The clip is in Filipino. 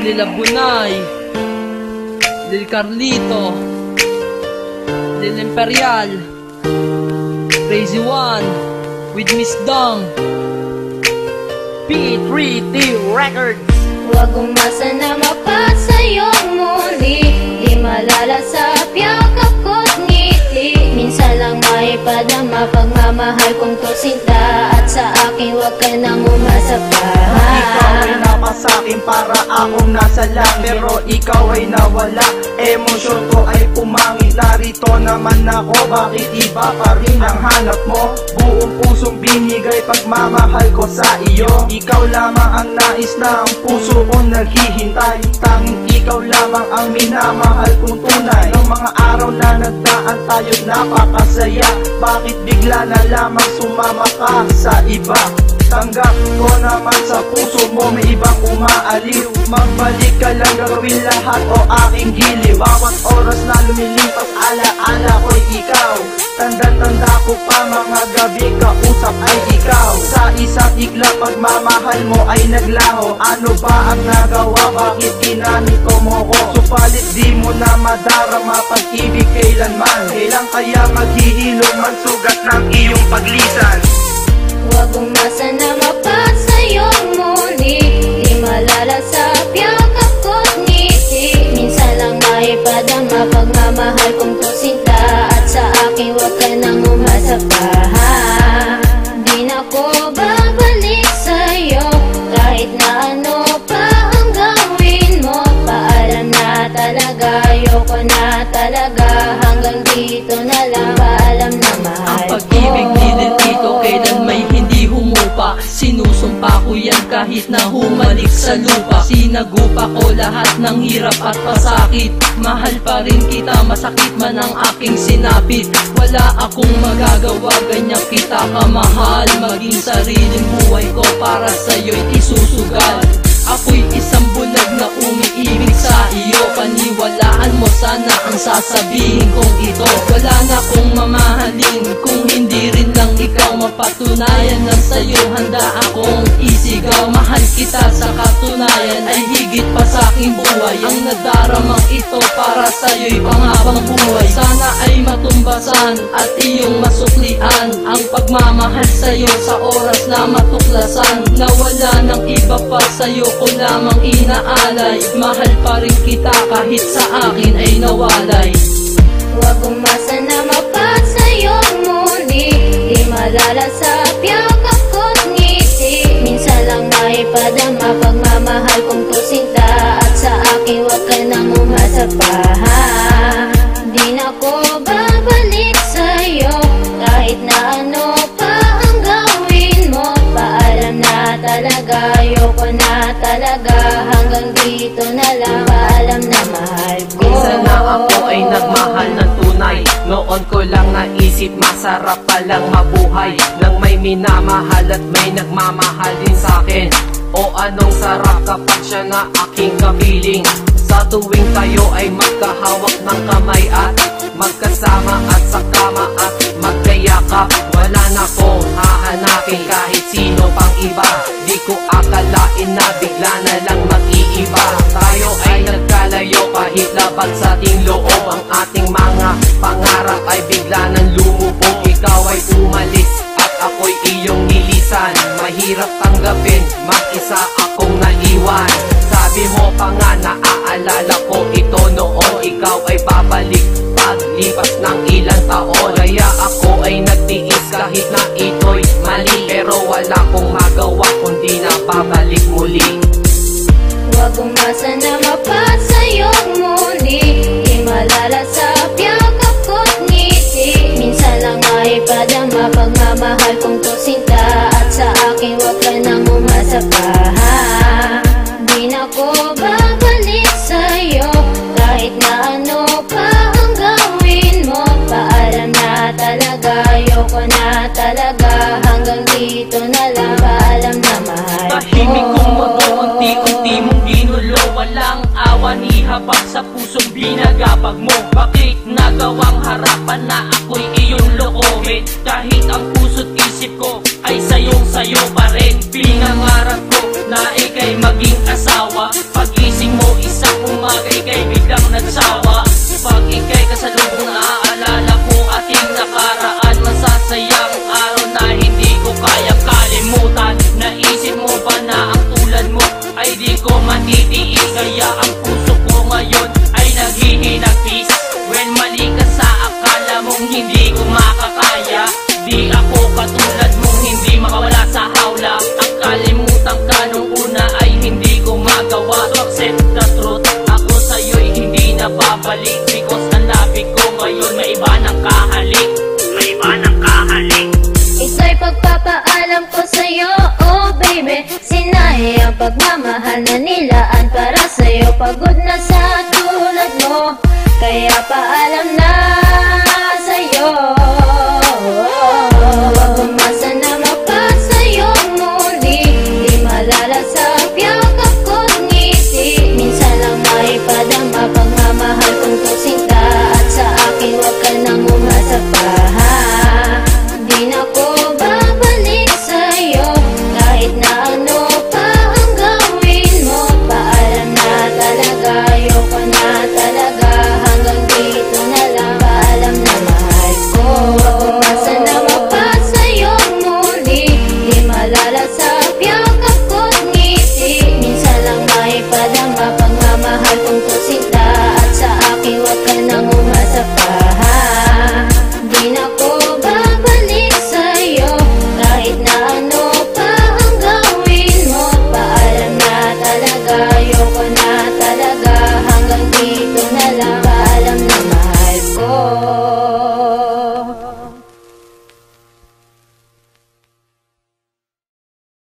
Lila Bunay, Lil Carlito, Lil Imperial, Crazy One, with Miss Dong, P3T Records. Huwag umasa na mapasa'yo muli, di malalasap yakap ko't ngiti. Minsan lang maipadama pagmamahal kong to sinta, at sa akin huwag ka nang umasa pa. Ikaw ay napasakin para akong nasa lang, pero ikaw ay nawala. Emosyon ko ay pumangit, narito naman ako. Bakit iba pa rin ang hanap mo? Buong pusong binigay pagmamahal ko sa iyo. Ikaw lamang ang nais na ang puso ko naghihintay. Tanging ikaw lamang ang minamahal kong tunay. Ng mga araw na nagdaan tayo'y napakasaya, bakit bigla na lamang sumama ka sa iba? Tanggap ko naman sa puso mo may ibang umaaliw. Magbalik ka lang, gagawin lahat o aking giliw. Bawat oras na lumilipas, alaala ko'y ikaw. Tanda-tanda ko pa mga gabi, kausap ay ikaw. Sa isang iglap, pagmamahal mo ay naglaho. Ano ba ang nagawa, bakit ginanito mo ko? Supalit di mo na madarama pag-ibig kailanman. Kailan kaya maghihilom man sugat ng iyong paglisan? Huwag umasa na mapasa'yo muli, di malalasap yakap ko't ngiti. Minsan lang maipadama pagmamahal kong to sinta, at sa akin huwag ka nang umasa pa. Di na ko babalik sa'yo, kahit na ano pa ang gawin mo. Paalam na talaga, ayoko na talaga, hanggang dito na lang. Paalam na mahal ko. Ang pag-ibig ni Lilito kailan may hindi humupa. Sinusumpa ko yan kahit na humalik sa lupa. Sinagupa ko lahat ng hirap at pasakit. Mahal pa rin kita, masakit man ang aking sinapit. Wala akong magagawa, ganyan kita kamahal. Maging sariling buhay ko para sa'yo'y isusugal. Ako'y isang bulag na umiibig sa iyo. Paniwalaan mo sana ang sasabihin kong ito. Wala na kong mamahalin kung hindi rin lang ikaw. Mapatunayan na sa'yo handa akong isigaw. Mahal kita sa katunayan ay higit pa sa aking buhay. Ang nadaramang ito para sa'yo'y panghabang buhay. Sana ay matumbasan at iyong masuklian ang pagmamahal sa'yo sa oras na matuklasan. Nawala ng iba pa sa'yo ko lamang inaalay. Mahal pa rin kita kahit sa akin ay nawalay. Huwag umasa na mapasa'yo muli, di malalasap yakap ko't ngiti. Minsan lang maipadama pagmamahal kong to sinta, at sa akin huwag ka nang umasa pa. Di na ko babalik sa'yo, kahit na ano pa ang gawin mo. Paalam na talaga, ayoko na talaga, hanggang dito na lang. Paalam na mahal ko. Minsan na ako ay nagmahal ng tunay. Noon ko lang naisip masarap palang mabuhay nang may minamahal at may nagmamahal din sa'kin. O anong sarap kapag siya na aking kapiling. Sa tuwing tayo ay magkahawak ng kamay at magkasama at sa kama at magkayakap. Wala na kong hahanapin kahit sino pang iba. Di ko akalain na bigla na lang mag-iiba. Tayo ay nagkalayo kahit labag sa ating loob. Ang ating mga pangarap ay bigla nang lumubog. Ikaw ay umalis at ako'y iyong nilisan. Mahirap tanggapin, mag-isa akong naiwan. Sabi mo pa nga naaalala ko ito noon. Ikaw ay babalik paglipas ng ilang taon. Kaya ako ay nagtiis kahit na ito'y mali, pero wala kong magawa kundi na babalik muli. Huwag umasa na mapasa'yo muli, di malalasap yakap ko't ngiti. Minsan lang maipadama pagmamahal kong to sinta, at sa akin huwag ka nang umasa pa. Di na ko babalik sa'yo, kahit na ano pa ang gawin mo. Paalam na talaga, ayoko na talaga, hanggang dito na lang. Paalam na mahal ko. Tahimik kong mag-unti-unti mong ginulo. Walang awan, ihabag sa pusong binagabag mo. Bakit nagawang harapan na ako'y iyong lokohin? Kahit ang puso't isip ko ay sayo pa rin. Pinangarap ko na ika'y maging asawa. Pag-ising mo sawa. Pag ika'y kasalubong naaalala ko ating nakaraan, masasayang araw na hindi ko kayang kalimutan. Naisip mo ba na ang tulad mo ay di ko matitiis, kaya ang puso ko ngayon ay naghihinagpis. When mali ka sa akala mong hindi ko makakaya, di ako katulad mong hindi makawala sa hawla. Ang kalimutan ka nung una ay hindi ko magawa. To accept the truth, ako sa'yo'y hindi na babalik, because ang labi ko ngayon may iba ng kahalik. May iba ng kahalik. Ito'y pagpapaalam ko sa'yo, oh baby. Sinahi ang pagmamahal na nilaan para sa'yo. Pagod